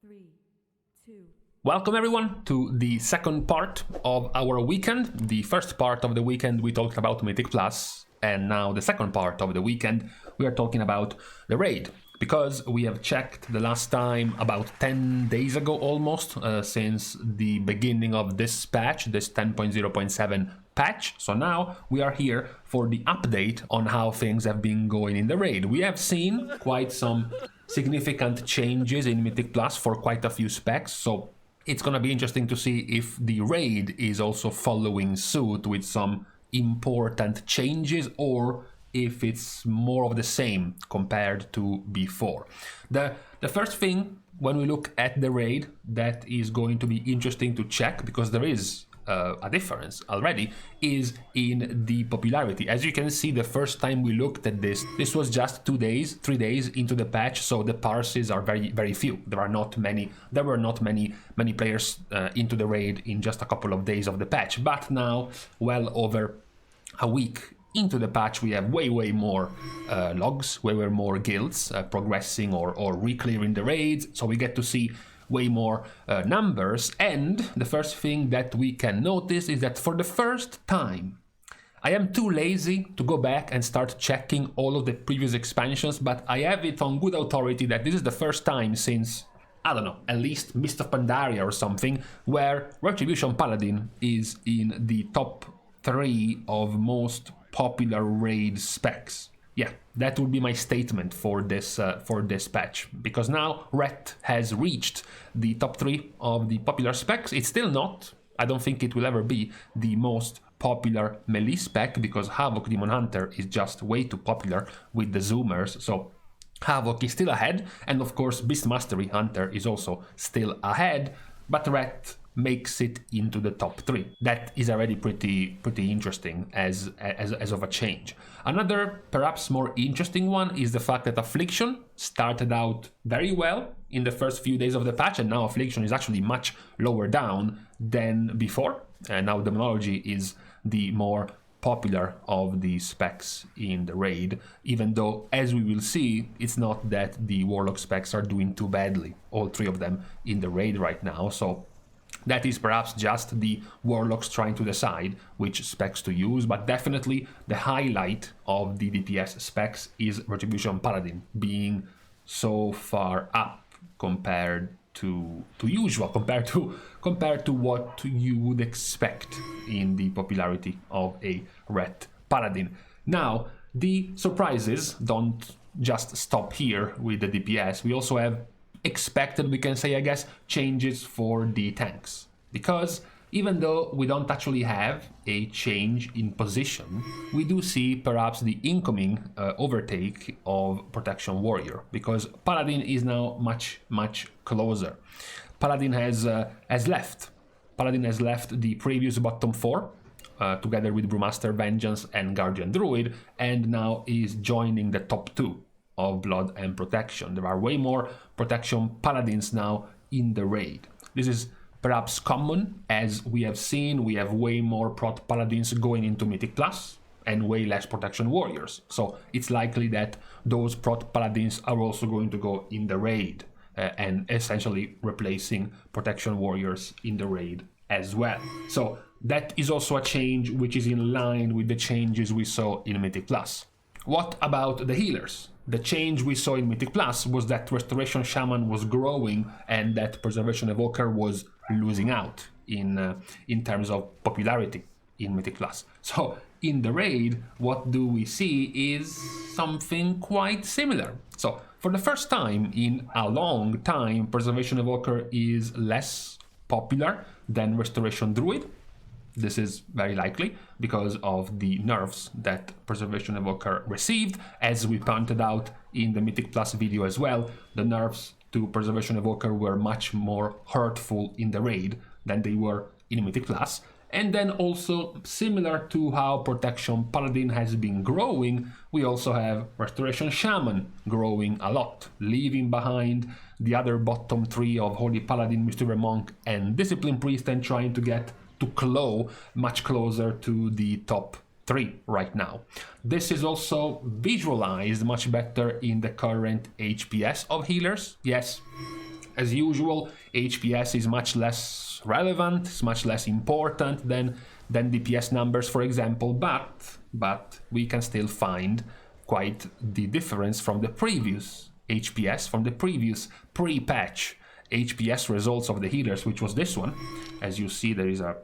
3, 2. Welcome everyone to the second part of our weekend. The first part of the weekend we talked about Mythic Plus, and now the second part of the weekend we are talking about the raid. Because we have checked the last time about 10 days ago almost, since the beginning of this patch, this 10.0.7 patch. So now we are here for the update on how things have been going in the raid. We have seen quite some significant changes in Mythic Plus for quite a few specs, so it's gonna be interesting to see if the raid is also following suit with some important changes, or if it's more of the same compared to before. The first thing when we look at the raid that is going to be interesting to check, because there is a difference already, is in the popularity. As you can see, the first time we looked at this was just 3 days into the patch, so the parses are very few. There were not many players into the raid in just a couple of days of the patch, but now, well over a week into the patch, we have way more logs, way more guilds progressing or re-clearing the raids, so we get to see way more numbers. And the first thing that we can notice is that for the first time, I am too lazy to go back and start checking all of the previous expansions, but I have it on good authority that this is the first time since, I don't know, at least Mist of Pandaria or something, where Retribution Paladin is in the top 3 of most popular raid specs. Yeah, that would be my statement for this patch, because now Ret has reached the top 3 of the popular specs. It's still not, I don't think it will ever be, the most popular melee spec, because Havoc Demon Hunter is just way too popular with the Zoomers, so Havoc is still ahead, and of course Beast Mastery Hunter is also still ahead, but Ret makes it into the top 3. That is already pretty interesting as of a change. Another perhaps more interesting one is the fact that Affliction started out very well in the first few days of the patch, and now Affliction is actually much lower down than before, and now Demonology is the more popular of the specs in the raid, even though, as we will see, it's not that the Warlock specs are doing too badly, all 3 of them in the raid right now, so that is perhaps just the Warlocks trying to decide which specs to use, but definitely the highlight of the DPS specs is Retribution Paladin being so far up compared to usual, compared to what you would expect in the popularity of a Ret Paladin. Now, the surprises don't just stop here with the DPS. We also have expected, we can say, I guess, changes for the tanks, because even though we don't actually have a change in position, we do see perhaps the incoming overtake of Protection Warrior, because Paladin is now much closer. Paladin has left the previous bottom 4 together with Brewmaster Vengeance and Guardian Druid, and now is joining the top 2 of Blood and Protection. There are way more Protection Paladins now in the raid. This is perhaps common, as we have seen, we have way more Prot Paladins going into Mythic Plus and way less Protection Warriors. So it's likely that those Prot Paladins are also going to go in the raid and essentially replacing Protection Warriors in the raid as well. So that is also a change which is in line with the changes we saw in Mythic Plus. What about the healers? The change we saw in Mythic Plus was that Restoration Shaman was growing and that Preservation Evoker was losing out in terms of popularity in Mythic Plus. So in the raid, what do we see is something quite similar. So for the first time in a long time, Preservation Evoker is less popular than Restoration Druid. This is very likely because of the nerfs that Preservation Evoker received. As we pointed out in the Mythic Plus video as well, the nerfs to Preservation Evoker were much more hurtful in the raid than they were in Mythic Plus. And then also, similar to how Protection Paladin has been growing, we also have Restoration Shaman growing a lot, leaving behind the other bottom 3 of Holy Paladin, Mysterious Monk and Discipline Priest, and trying to get to much closer to the top 3 right now. This is also visualized much better in the current HPS of healers. Yes, As usual, HPS is much less relevant, it's much less important than DPS numbers, for example, but we can still find quite the difference from the previous HPS, from the previous pre-patch HPS results of the healers, which was this one. As you see, there is a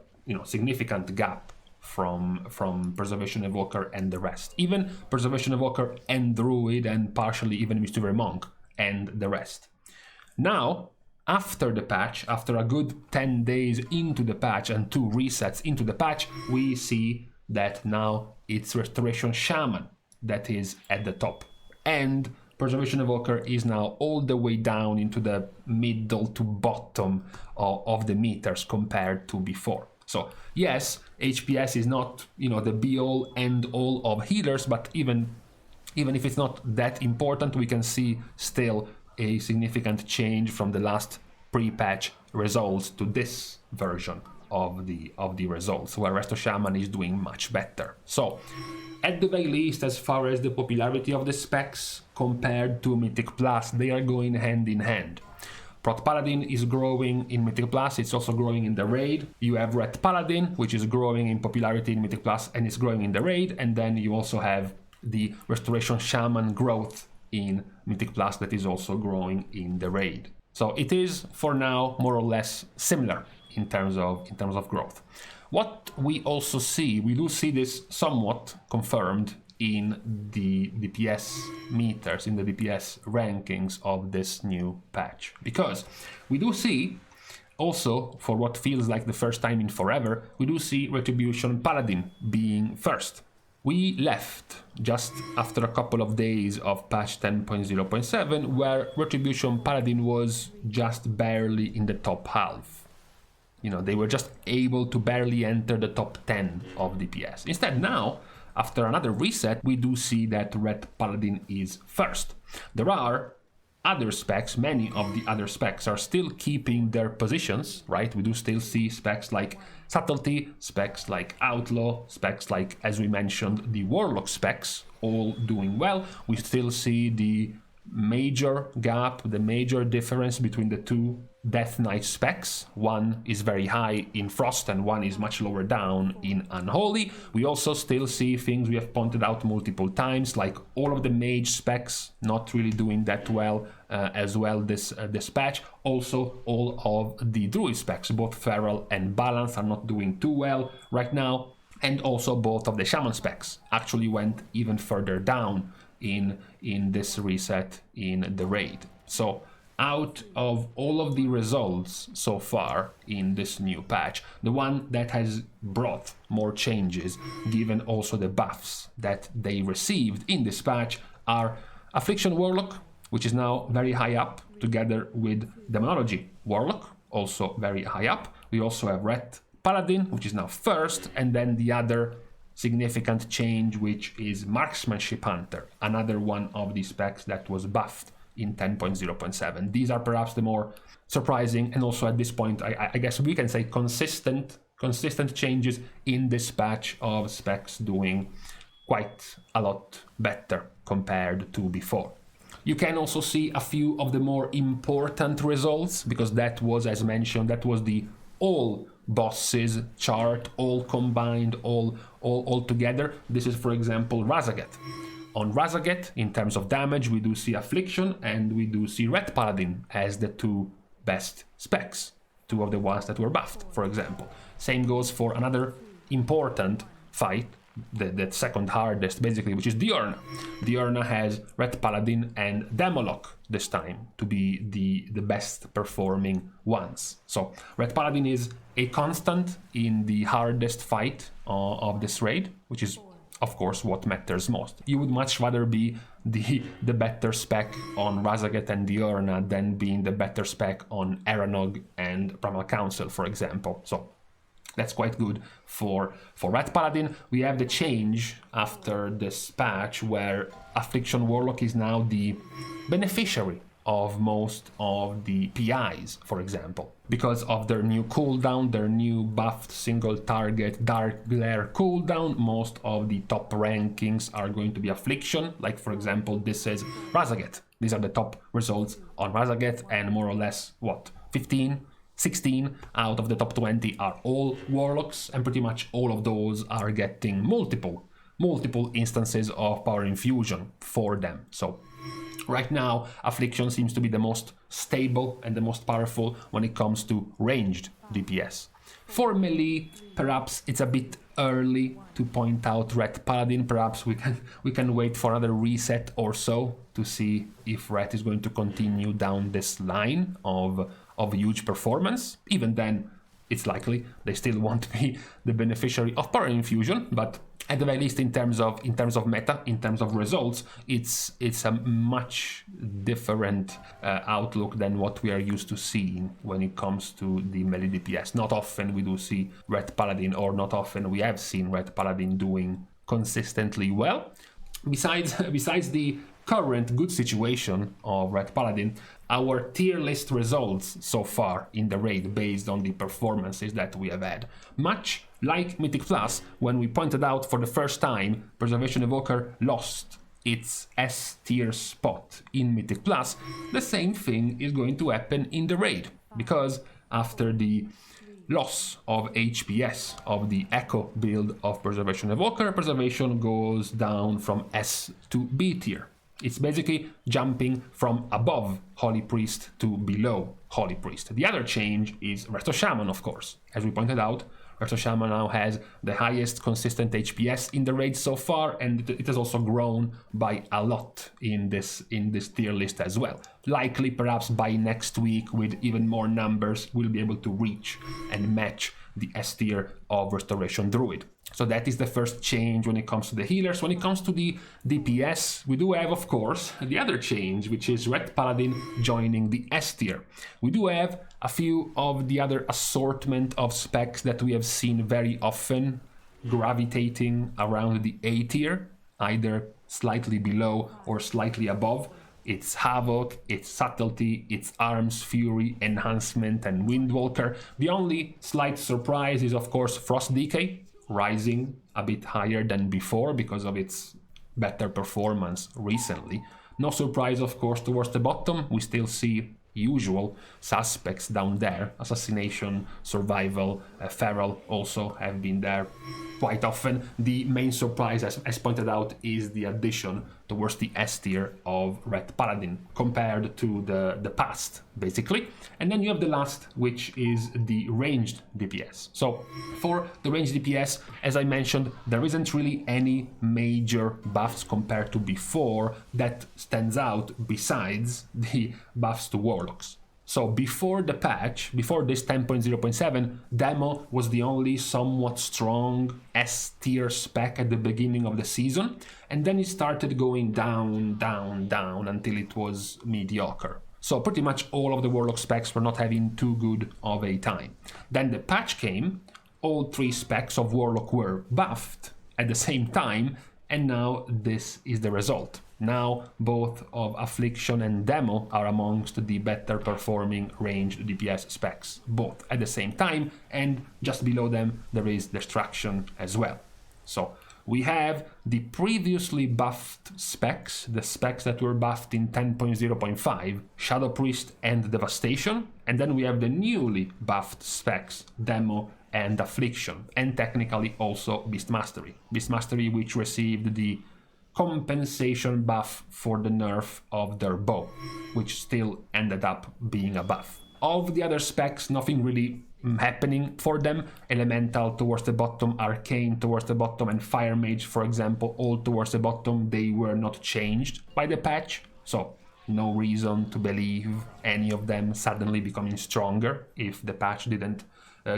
significant gap from Preservation Evoker and the rest. Even Preservation Evoker and Druid, and partially even Mysterious Monk and the rest. Now, after the patch, after a good 10 days into the patch and 2 resets into the patch, we see that now it's Restoration Shaman that is at the top. And Preservation Evoker is now all the way down into the middle to bottom of the meters compared to before. So yes, HPS is not, the be-all end-all of healers, but even if it's not that important, we can see still a significant change from the last pre-patch results to this version of the results, where Resto Shaman is doing much better. So at the very least, as far as the popularity of the specs compared to Mythic Plus, they are going hand in hand. Prot Paladin is growing in Mythic Plus, it's also growing in the raid. You have Ret Paladin, which is growing in popularity in Mythic Plus and is growing in the raid, and then you also have the Restoration Shaman growth in Mythic Plus that is also growing in the raid. So it is, for now, more or less similar in terms of growth. What we also see, we do see this somewhat confirmed in the DPS meters, in the DPS rankings of this new patch. Because we do see, also, for what feels like the first time in forever, we do see Retribution Paladin being first. We left just after a couple of days of patch 10.0.7, where Retribution Paladin was just barely in the top half. They were just able to barely enter the top 10 of DPS. Instead, now, after another reset, we do see that Red Paladin is first. There are other specs, many of the other specs are still keeping their positions, right? We do still see specs like Subtlety, specs like Outlaw, specs like, as we mentioned, the Warlock specs, all doing well. We still see the major gap, the major difference between the two Death Knight specs. One is very high in Frost and one is much lower down in Unholy. We also still see things we have pointed out multiple times, like all of the mage specs not really doing that well as well this patch. Also, all of the druid specs, both Feral and Balance, are not doing too well right now. And also both of the shaman specs actually went even further down in this reset in the raid. So out of all of the results so far in this new patch, the one that has brought more changes, given also the buffs that they received in this patch, are Affliction Warlock, which is now very high up, together with Demonology Warlock, also very high up. We also have Red Paladin, which is now first, and then the other significant change, which is Marksmanship Hunter, another one of the specs that was buffed in 10.0.7. These are perhaps the more surprising, and also at this point, I guess we can say consistent changes in this patch of specs doing quite a lot better compared to before. You can also see a few of the more important results, because that was, as mentioned, that was the all bosses chart, all combined, all together. This is, for example, Razaget. On Razaget, in terms of damage, we do see Affliction and we do see Red Paladin as the two best specs, two of the ones that were buffed, for example. Same goes for another important fight, the second hardest, basically, which is Diurna. Diurna has Red Paladin and Demolock this time to be the best performing ones. So Red Paladin is a constant in the hardest fight of this raid, which is, of course, what matters most. You would much rather be the better spec on Razaget and Diurna than being the better spec on Aranog and Primal Council, for example. So that's quite good for Red Paladin. We have the change after this patch where Affliction Warlock is now the beneficiary of most of the PIs, for example. Because of their new cooldown, their new buffed single target dark glare cooldown, most of the top rankings are going to be Affliction. Like for example, this is Razaget. These are the top results on Razaget, and more or less, 15, 16 out of the top 20 are all Warlocks, and pretty much all of those are getting multiple instances of Power Infusion for them. So right now, Affliction seems to be the most stable and the most powerful when it comes to ranged DPS. For melee, perhaps it's a bit early to point out Ret Paladin. Perhaps we can wait for another reset or so to see if Ret is going to continue down this line of huge performance. Even then, it's likely they still won't be the beneficiary of Power Infusion, but at the very least, in terms of meta, in terms of results, it's a much different outlook than what we are used to seeing when it comes to the melee DPS. Not often we do see Ret Paladin, or not often we have seen Ret Paladin doing consistently well. Besides the current good situation of Ret Paladin, our tier list results so far in the raid based on the performances that we have had. Much like Mythic Plus, when we pointed out for the first time Preservation Evoker lost its S tier spot in Mythic Plus, the same thing is going to happen in the raid, because after the loss of HPS of the Echo build of Preservation Evoker, Preservation goes down from S to B tier. It's basically jumping from above Holy Priest to below Holy Priest. The other change is Resto Shaman, of course. As we pointed out, Resto Shaman now has the highest consistent HPS in the raid so far, and it has also grown by a lot in this tier list as well. Likely, perhaps by next week, with even more numbers, we'll be able to reach and match the S tier of Restoration Druid. So that is the first change when it comes to the healers. When it comes to the DPS, we do have, of course, the other change, which is Ret Paladin joining the S tier. We do have a few of the other assortment of specs that we have seen very often gravitating around the A tier, either slightly below or slightly above. It's Havoc, it's Subtlety, it's Arms, Fury, Enhancement, and Windwalker. The only slight surprise is, of course, Frost Decay, rising a bit higher than before because of its better performance recently. No surprise, of course, towards the bottom. We still see usual suspects down there. Assassination, Survival, Feral also have been there quite often. The main surprise, as pointed out, is the addition towards the S tier of Ret Paladin compared to the past, basically. And then you have the last, which is the ranged DPS. So for the ranged DPS, as I mentioned, there isn't really any major buffs compared to before that stands out besides the buffs to Warlocks. So before the patch, before this 10.0.7, Demo was the only somewhat strong S tier spec at the beginning of the season, and then it started going down until it was mediocre. So pretty much all of the Warlock specs were not having too good of a time. Then the patch came, all three specs of Warlock were buffed at the same time, and now this is the result. Now both of Affliction and Demo are amongst the better performing ranged DPS specs, both at the same time, and just below them there is Destruction as well. So we have the previously buffed specs, the specs that were buffed in 10.0.5, Shadow Priest and Devastation, and then we have the newly buffed specs, Demo and Affliction, and technically also Beast Mastery. Beast Mastery, which received the compensation buff for the nerf of their bow, which still ended up being a buff. Of the other specs, nothing really happening for them. Elemental towards the bottom, Arcane towards the bottom, and Fire Mage, for example, all towards the bottom. They were not changed by the patch, so no reason to believe any of them suddenly becoming stronger if the patch didn't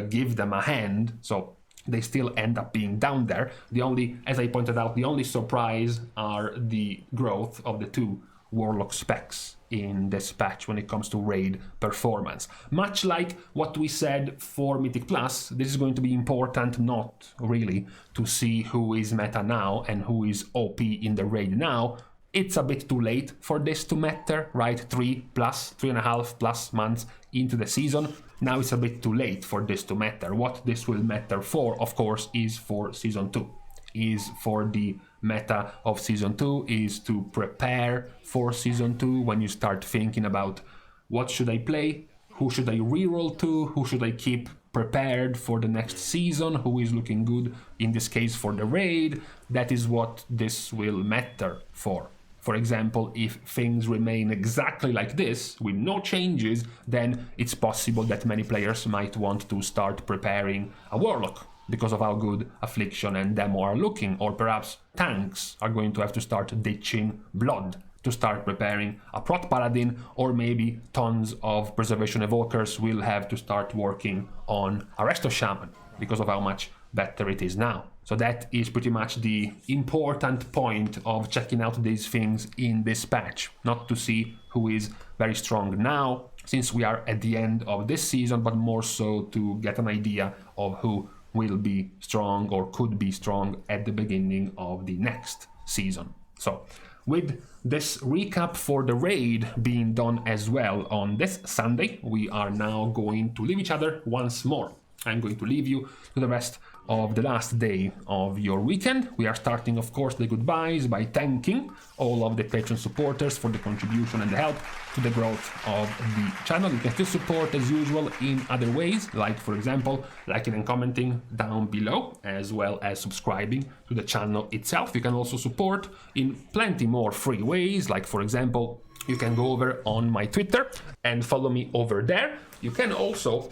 give them a hand. So they still end up being down there. The only, as I pointed out, the only surprise are the growth of the two Warlock specs in this patch when it comes to raid performance. Much like what we said for Mythic Plus, this is going to be important not really to see who is meta now and who is OP in the raid now, It's a bit too late for this to matter, right? 3.5+ months into the season. Now it's a bit too late for this to matter. What this will matter for, of course, is for Season 2. Is for the meta of Season 2, is to prepare for Season 2 when you start thinking about what should I play, who should I reroll to, who should I keep prepared for the next season, who is looking good, in this case for the raid. That is what this will matter for. For example, if things remain exactly like this, with no changes, then it's possible that many players might want to start preparing a Warlock because of how good Affliction and Demo are looking, or perhaps tanks are going to have to start ditching Blood to start preparing a Prot Paladin, or maybe tons of Preservation Evokers will have to start working on a Resto Shaman because of how much better it is now. So that is pretty much the important point of checking out these things in this patch. Not to see who is very strong now, since we are at the end of this season, but more so to get an idea of who will be strong or could be strong at the beginning of the next season. So with this recap for the raid being done as well on this Sunday, we are now going to leave each other once more. I'm going to leave you to the rest of the last day of your weekend. We are starting, of course, the goodbyes by thanking all of the Patreon supporters for the contribution and the help to the growth of the channel. You can still support as usual in other ways, like, for example, liking and commenting down below, as well as subscribing to the channel itself. You can also support in plenty more free ways, like, for example, you can go over on my Twitter and follow me over there. You can also,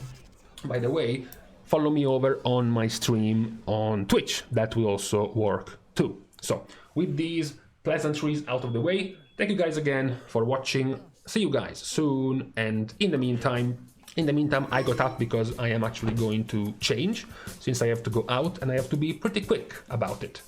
by the way, follow me over on my stream on Twitch. That will also work too. So with these pleasantries out of the way, thank you guys again for watching. See you guys soon. And in the meantime, I got up because I am actually going to change, since I have to go out and I have to be pretty quick about it.